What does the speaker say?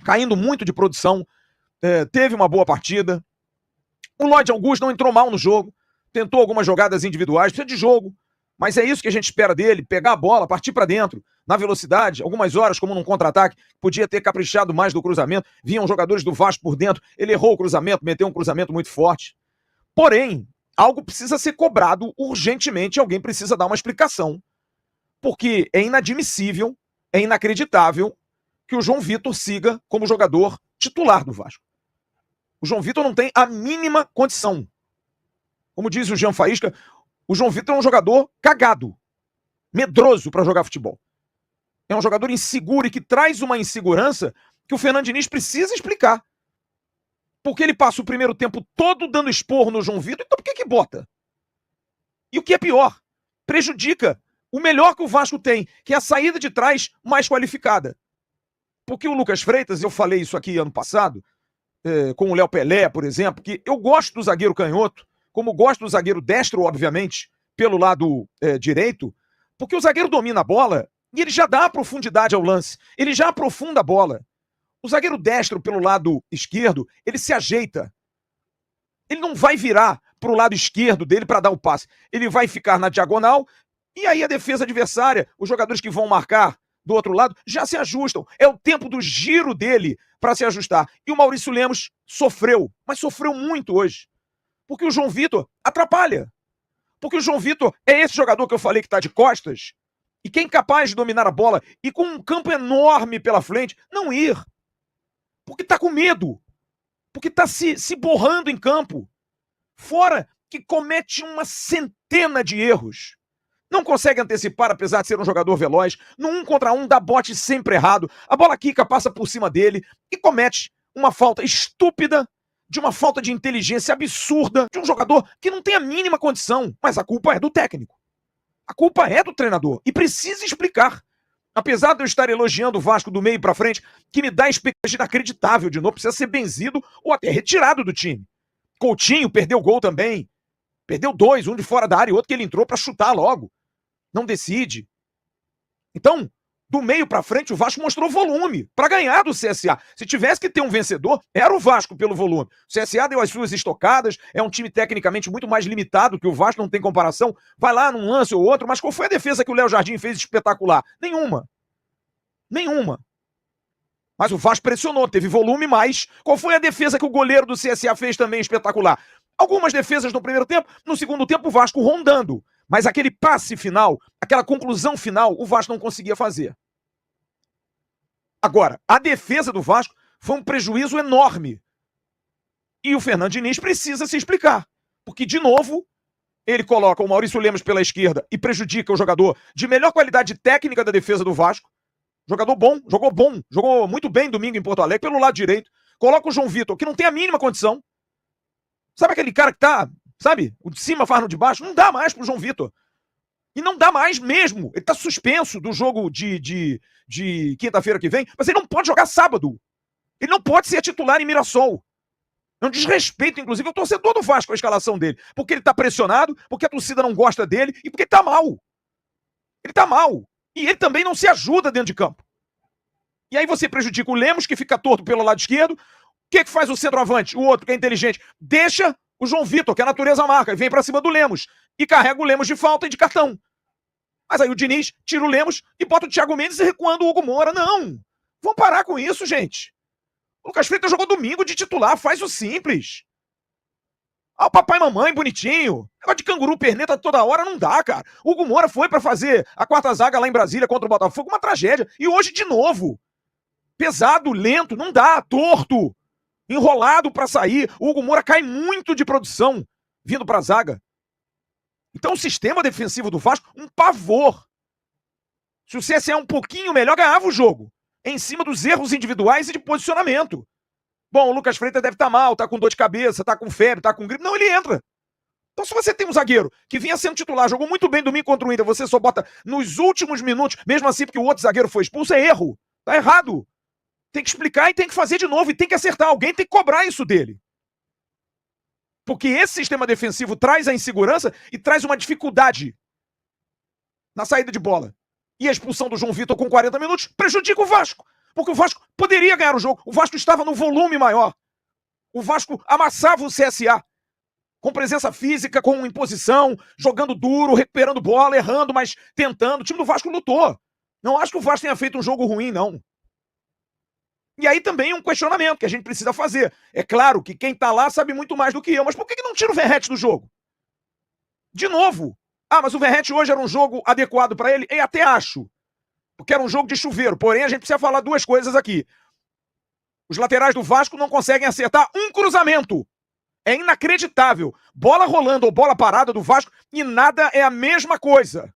caindo muito de produção, teve uma boa partida. O Lloyd Augusto não entrou mal no jogo, tentou algumas jogadas individuais, precisa de jogo, mas é isso que a gente espera dele, pegar a bola, partir para dentro, na velocidade, algumas horas, como num contra-ataque, podia ter caprichado mais do cruzamento, vinham jogadores do Vasco por dentro, ele errou o cruzamento, meteu um cruzamento muito forte. Porém, algo precisa ser cobrado urgentemente, alguém precisa dar uma explicação, porque é inadmissível, é inacreditável que o João Vitor siga como jogador titular do Vasco. O João Vitor não tem a mínima condição. Como diz o Jean Faísca, o João Vitor é um jogador cagado, medroso para jogar futebol. É um jogador inseguro e que traz uma insegurança que o Fernando Diniz precisa explicar. Porque ele passa o primeiro tempo todo dando esporro no João Vitor, então por que bota? E o que é pior, prejudica o melhor que o Vasco tem, que é a saída de trás mais qualificada. Porque o Lucas Freitas, eu falei isso aqui ano passado, com o Léo Pelé, por exemplo, que eu gosto do zagueiro canhoto, como gosto do zagueiro destro, obviamente, pelo lado direito, porque o zagueiro domina a bola e ele já dá profundidade ao lance, ele já aprofunda a bola. O zagueiro destro pelo lado esquerdo, ele se ajeita. Ele não vai virar para o lado esquerdo dele para dar o passe. Ele vai ficar na diagonal e aí a defesa adversária, os jogadores que vão marcar do outro lado, já se ajustam. É o tempo do giro dele para se ajustar. E o Maurício Lemos sofreu, mas sofreu muito hoje. Porque o João Vitor atrapalha. Porque o João Vitor é esse jogador que eu falei que está de costas e que é incapaz de dominar a bola e com um campo enorme pela frente, não ir. Porque está com medo. Porque está se borrando em campo. Fora que comete uma centena de erros. Não consegue antecipar, apesar de ser um jogador veloz. No 1 contra 1, dá bote sempre errado. A bola quica, passa por cima dele e comete uma falta estúpida, de uma falta de inteligência absurda, de um jogador que não tem a mínima condição. Mas a culpa é do técnico. A culpa é do treinador. E precisa explicar. Apesar de eu estar elogiando o Vasco do meio pra frente, que me dá expectativa inacreditável de novo, precisa ser benzido ou até retirado do time. Coutinho perdeu gol também. Perdeu 2, um de fora da área e outro que ele entrou pra chutar logo. Não decide. Então, do meio pra frente, o Vasco mostrou volume pra ganhar do CSA. Se tivesse que ter um vencedor, era o Vasco pelo volume. O CSA deu as suas estocadas, é um time tecnicamente muito mais limitado que o Vasco, não tem comparação. Vai lá num lance ou outro, mas qual foi a defesa que o Léo Jardim fez espetacular? Nenhuma. Nenhuma. Mas o Vasco pressionou, teve volume mais. Qual foi a defesa que o goleiro do CSA fez também espetacular? Algumas defesas no primeiro tempo, no segundo tempo o Vasco rondando. Mas aquele passe final, aquela conclusão final, o Vasco não conseguia fazer. Agora, a defesa do Vasco foi um prejuízo enorme. E o Fernando Diniz precisa se explicar. Porque, de novo, ele coloca o Maurício Lemos pela esquerda e prejudica o jogador de melhor qualidade técnica da defesa do Vasco. Jogador bom, jogou muito bem domingo em Porto Alegre, pelo lado direito. Coloca o João Vitor, que não tem a mínima condição. Sabe aquele cara que tá, sabe, o de cima faz no de baixo? Não dá mais pro João Vitor. E não dá mais mesmo. Ele tá suspenso do jogo de quinta-feira que vem, mas ele não pode jogar sábado. Ele não pode ser titular em Mirassol. É um desrespeito, inclusive, ao torcedor do Vasco, a escalação dele. Porque ele tá pressionado, porque a torcida não gosta dele e porque ele tá mal. Ele tá mal. E ele também não se ajuda dentro de campo. E aí você prejudica o Lemos, que fica torto pelo lado esquerdo. O que faz o centroavante? O outro, que é inteligente, deixa o João Vitor, que a natureza marca, e vem pra cima do Lemos. E carrega o Lemos de falta e de cartão. Mas aí o Diniz tira o Lemos e bota o Thiago Mendes recuando o Hugo Moura. Não! Vamos parar com isso, gente. O Lucas Freitas jogou domingo de titular, faz o simples. Ah, o papai e mamãe, bonitinho. Negócio de canguru perneta toda hora não dá, cara. O Hugo Moura foi pra fazer a quarta zaga lá em Brasília contra o Botafogo, uma tragédia. E hoje de novo. Pesado, lento, não dá, torto. Enrolado pra sair. O Hugo Moura cai muito de produção vindo pra zaga. Então o sistema defensivo do Vasco, um pavor. Se o CSA é um pouquinho melhor, ganhava o jogo. Em cima dos erros individuais e de posicionamento. Bom, o Lucas Freitas deve estar mal, tá com dor de cabeça, tá com febre, tá com gripe. Não, ele entra. Então se você tem um zagueiro que vinha sendo titular, jogou muito bem domingo contra o Inter, você só bota nos últimos minutos, mesmo assim porque o outro zagueiro foi expulso, é erro. Tá errado. Tem que explicar e tem que fazer de novo e tem que acertar. Alguém tem que cobrar isso dele. Porque esse sistema defensivo traz a insegurança e traz uma dificuldade na saída de bola. E a expulsão do João Vitor com 40 minutos prejudica o Vasco. Porque o Vasco poderia ganhar o jogo. O Vasco estava no volume maior. O Vasco amassava o CSA. Com presença física, com imposição, jogando duro, recuperando bola, errando, mas tentando. O time do Vasco lutou. Não acho que o Vasco tenha feito um jogo ruim, não. E aí também um questionamento que a gente precisa fazer. É claro que quem tá lá sabe muito mais do que eu, mas por que não tira o Verratti do jogo? De novo. Ah, mas o Verratti hoje era um jogo adequado para ele? Eu até acho. Porque era um jogo de chuveiro. Porém, a gente precisa falar duas coisas aqui. Os laterais do Vasco não conseguem acertar um cruzamento. É inacreditável. Bola rolando ou bola parada do Vasco e nada é a mesma coisa.